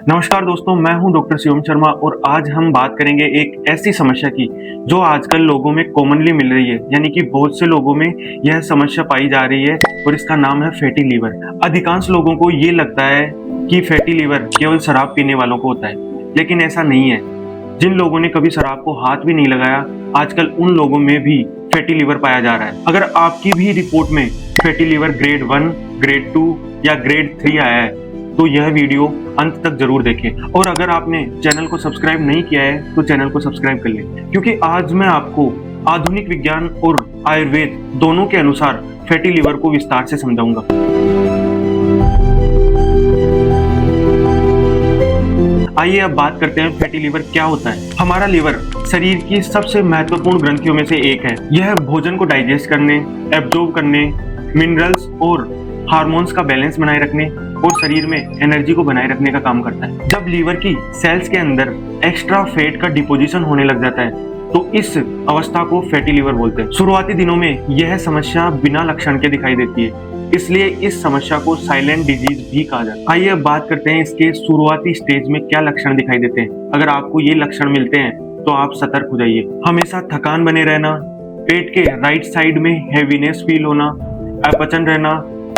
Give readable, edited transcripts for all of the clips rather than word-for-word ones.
नमस्कार दोस्तों, मैं हूं डॉक्टर शिवम शर्मा और आज हम बात करेंगे एक ऐसी समस्या की जो आजकल लोगों में कॉमनली मिल रही है, यानी कि बहुत से लोगों में यह समस्या पाई जा रही है और इसका नाम है फैटी लीवर। अधिकांश लोगों को ये लगता है कि फैटी लीवर केवल शराब पीने वालों को होता है, लेकिन ऐसा नहीं है। जिन लोगों ने कभी शराब को हाथ भी नहीं लगाया, आजकल उन लोगों में भी फैटी लीवर पाया जा रहा है। अगर आपकी भी रिपोर्ट में फैटी लीवर ग्रेड 1, ग्रेड 2 या ग्रेड 3 आया है तो यह वीडियो अंत तक जरूर देखें। और अगर आपने चैनल को सब्सक्राइब नहीं किया है तो चैनल को सब्सक्राइब कर लें, क्योंकि आज मैं आपको आधुनिक विज्ञान और आयुर्वेद दोनों के अनुसार फैटी लीवर को विस्तार से समझाऊंगा। आइए अब बात करते हैं फैटी लीवर क्या होता है। हमारा लीवर शरीर की सबसे महत्वपूर्ण ग्रंथियों में से एक है। यह भोजन को डाइजेस्ट करने, एब्जॉर्ब करने, मिनरल्स और हार्मोन्स का बैलेंस बनाए रखने और शरीर में एनर्जी को बनाए रखने का काम करता है। जब लीवर की सेल्स के अंदर एक्स्ट्रा फैट का डिपोजिशन होने लग जाता है तो इस अवस्था को फैटी लीवर बोलते हैं। शुरुआती दिनों में यह समस्या बिना लक्षण के दिखाई देती है, इसलिए इस समस्या को साइलेंट डिजीज भी कहा जाता है। आइए अब बात करते हैं इसके शुरुआती स्टेज में क्या लक्षण दिखाई देते हैं। अगर आपको ये लक्षण मिलते हैं तो आप सतर्क हो जाइए। हमेशा थकान बने रहना, पेट के राइट साइड में हैवीनेस फील होना, अपचन रहना,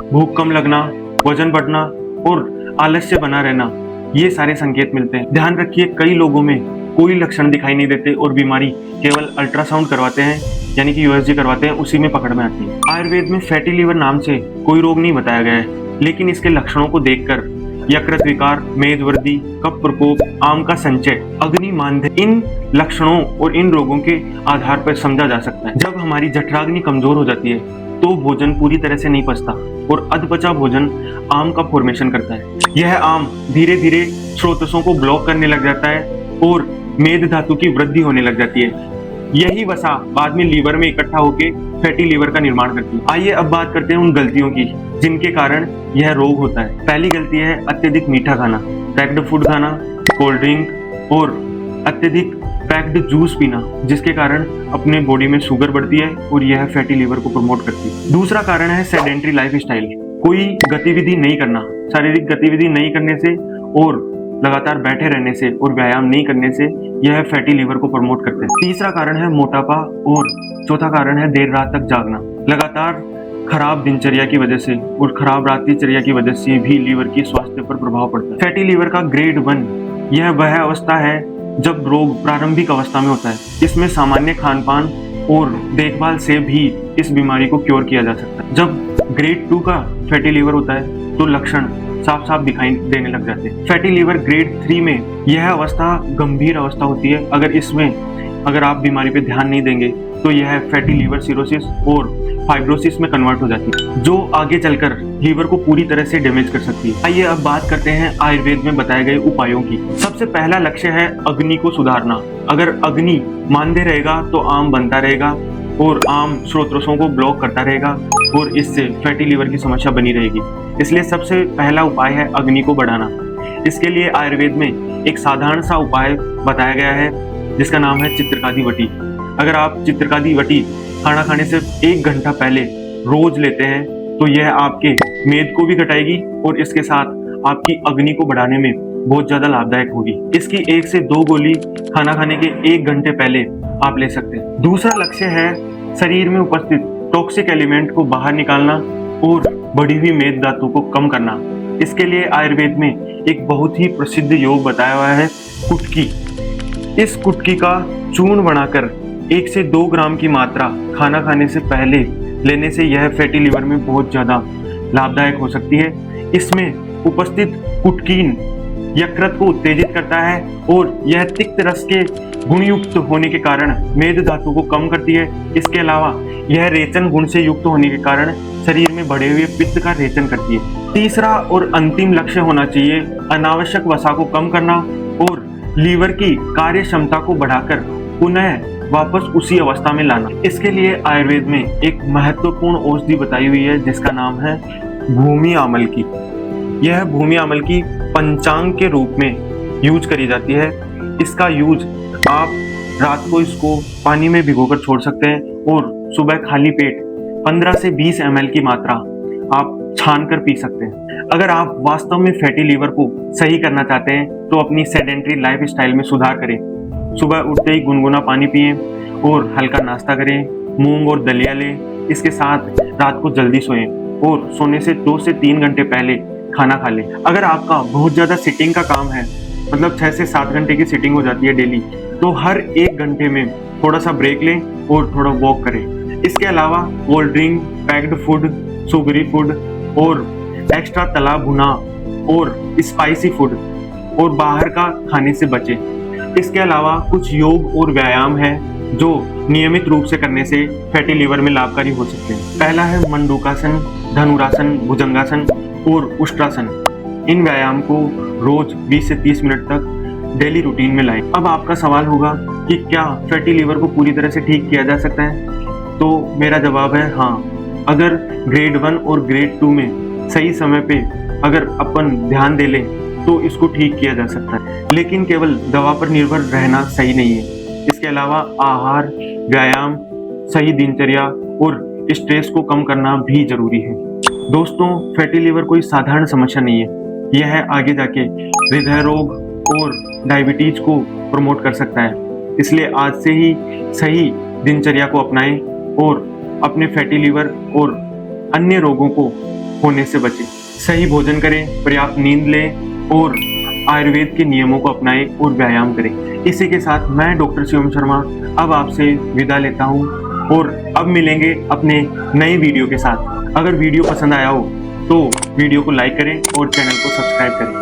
भूख कम लगना, वजन बढ़ना और आलस्य बना रहना, ये सारे संकेत मिलते हैं। ध्यान रखिए, कई लोगों में कोई लक्षण दिखाई नहीं देते और बीमारी केवल अल्ट्रासाउंड करवाते हैं, यानी कि यूएसजी करवाते हैं, उसी में पकड़ में आती है। आयुर्वेद में फैटी लीवर नाम से कोई रोग नहीं बताया गया है, लेकिन इसके लक्षणों को देखकर यकृत विकार, मेदवर्दी, कफ प्रकोप, आम का संचय, अग्नि मांद्य, इन लक्षणों और इन रोगों के आधार पर समझा जा सकता है। जब हमारी जठराग्नि कमजोर हो जाती है तो भोजन पूरी तरह से नहीं पचता और अधपचा भोजन आम का फॉर्मेशन करता है। यह आम धीरे धीरे स्रोतों को ब्लॉक करने लग जाता है और मेद धातु की वृद्धि होने लग जाती है। यही वसा बाद में लीवर में इकट्ठा होकर फैटी लीवर का निर्माण करती है। आइए अब बात करते हैं उन गलतियों की जिनके कारण यह रोग होता है। पहली गलती है अत्यधिक मीठा खाना, पैक्ड फूड खाना, कोल्ड ड्रिंक और अत्यधिक पैक्ड जूस पीना, जिसके कारण अपने बॉडी में शुगर बढ़ती है और यह फैटी लीवर को प्रमोट करती है। दूसरा कारण है सेडेंट्री लाइफ स्टाइल, कोई गतिविधि नहीं करना। शारीरिक गतिविधि नहीं करने से और लगातार बैठे रहने से और व्यायाम नहीं करने से यह फैटी लीवर को प्रमोट करते हैं। तीसरा कारण है मोटापा और चौथा कारण है देर रात तक जागना। लगातार खराब दिनचर्या की वजह से और खराब रात्रिचर्या की वजह से भी लीवर की स्वास्थ्य पर प्रभाव पड़ता है। फैटी लीवर का ग्रेड 1 यह वह अवस्था है जब रोग प्रारंभिक अवस्था में होता है। इसमें सामान्य खानपान और देखभाल से भी इस बीमारी को क्योर किया जा सकता है। जब ग्रेड 2 का फैटी लीवर होता है तो लक्षण साफ साफ दिखाई देने लग जाते हैं। फैटी लीवर ग्रेड 3 में यह अवस्था गंभीर अवस्था होती है। अगर आप बीमारी पे ध्यान नहीं देंगे तो यह फैटी लीवर सिरोसिस और फाइब्रोसिस में कन्वर्ट हो जाती है, जो आगे चलकर लीवर को पूरी तरह से डैमेज कर सकती है। आइए अब बात करते हैं आयुर्वेद में बताए गए उपायों की। सबसे पहला लक्ष्य है अग्नि को सुधारना। अगर अग्नि मांद्य रहेगा तो आम बनता रहेगा और आम स्रोतों को ब्लॉक करता रहेगा और इससे फैटी लीवर की समस्या बनी रहेगी। इसलिए सबसे पहला उपाय है अग्नि को बढ़ाना। इसके लिए आयुर्वेद में एक साधारण सा उपाय बताया गया है जिसका नाम है चित्रकादि वटी। अगर आप चित्रकादि वटी खाना खाने से 1 घंटा पहले रोज लेते हैं तो यह आपके मेद को भी घटाएगी और इसके साथ आपकी अग्नि को बढ़ाने में बहुत ज्यादा लाभदायक होगी। इसकी 1 से 2 गोली खाना खाने के 1 घंटे पहले आप ले सकते हैं। दूसरा लक्ष्य है शरीर में उपस्थित टॉक्सिक एलिमेंट को बाहर निकालना और बढ़ी हुई मेद धातु को कम करना। इसके लिए आयुर्वेद में एक बहुत ही प्रसिद्ध योग बताया हुआ है कुटकी। इस कुटकी का चूर्ण बनाकर 1 से 2 ग्राम की मात्रा खाना खाने से पहले लेने से यह फैटी लीवर में बहुत ज़्यादा लाभदायक हो सकती है। इसमें उपस्थित कुटकीन यकृत को उत्तेजित करता है और यह तिक्त रस के गुणयुक्त होने के कारण मेद धातु को कम करती है। इसके अलावा यह रेचन गुण से युक्त होने के कारण शरीर में बढ़े हुए पित्त का रेचन करती है। तीसरा और अंतिम लक्ष्य होना चाहिए अनावश्यक वसा को कम करना और लीवर की कार्य क्षमता को बढ़ाकर पुनः वापस उसी अवस्था में लाना। इसके लिए आयुर्वेद में एक महत्वपूर्ण औषधि बताई हुई है जिसका नाम है भूमि आमल की। यह भूमि आमल की पंचांग के रूप में यूज करी जाती है। इसका यूज आप रात को इसको पानी में भिगोकर छोड़ सकते हैं और सुबह खाली पेट 15 से 20 ml की मात्रा आप छान कर पी सकते हैं। अगर आप वास्तव में फैटी लीवर को सही करना चाहते हैं तो अपनी सेडेंट्री लाइफ स्टाइल में सुधार करें। सुबह उठते ही गुनगुना पानी पिएं और हल्का नाश्ता करें, मूंग और दलिया लें। इसके साथ रात को जल्दी सोएं और सोने से 2 से 3 घंटे पहले खाना खा लें। अगर आपका बहुत ज़्यादा सिटिंग का काम है, मतलब 6 से 7 घंटे की सिटिंग हो जाती है डेली, तो हर 1 घंटे में थोड़ा सा ब्रेक लें और थोड़ा वॉक करें। इसके अलावा cold drink, packed food, sugary food और एक्स्ट्रा तला भुना और स्पाइसी फूड और बाहर का खाने से बचें। इसके अलावा कुछ योग और व्यायाम है जो नियमित रूप से करने से फैटी लीवर में लाभकारी हो सकते हैं। पहला है मंडूकासन, धनुरासन, भुजंगासन और उष्ट्रासन। इन व्यायाम को रोज 20 से 30 मिनट तक डेली रूटीन में लाएं। अब आपका सवाल होगा कि क्या फैटी लीवर को पूरी तरह से ठीक किया जा सकता है? तो मेरा जवाब है हाँ। अगर ग्रेड 1 और ग्रेड 2 में सही समय पे अगर अपन ध्यान दे लें तो इसको ठीक किया जा सकता है, लेकिन केवल दवा पर निर्भर रहना सही नहीं है। इसके अलावा आहार, व्यायाम, सही दिनचर्या और स्ट्रेस को कम करना भी जरूरी है। दोस्तों, फैटी लीवर कोई साधारण समस्या नहीं है। यह आगे जाके हृदय रोग और डायबिटीज को प्रमोट कर सकता है। इसलिए आज से ही सही दिनचर्या को अपनाएं और अपने फैटी लीवर और अन्य रोगों को होने से बचें। सही भोजन करें, पर्याप्त नींद लें और आयुर्वेद के नियमों को अपनाएं और व्यायाम करें। इसी के साथ मैं डॉक्टर शिवम शर्मा अब आपसे विदा लेता हूं और अब मिलेंगे अपने नए वीडियो के साथ। अगर वीडियो पसंद आया हो तो वीडियो को लाइक करें और चैनल को सब्सक्राइब करें।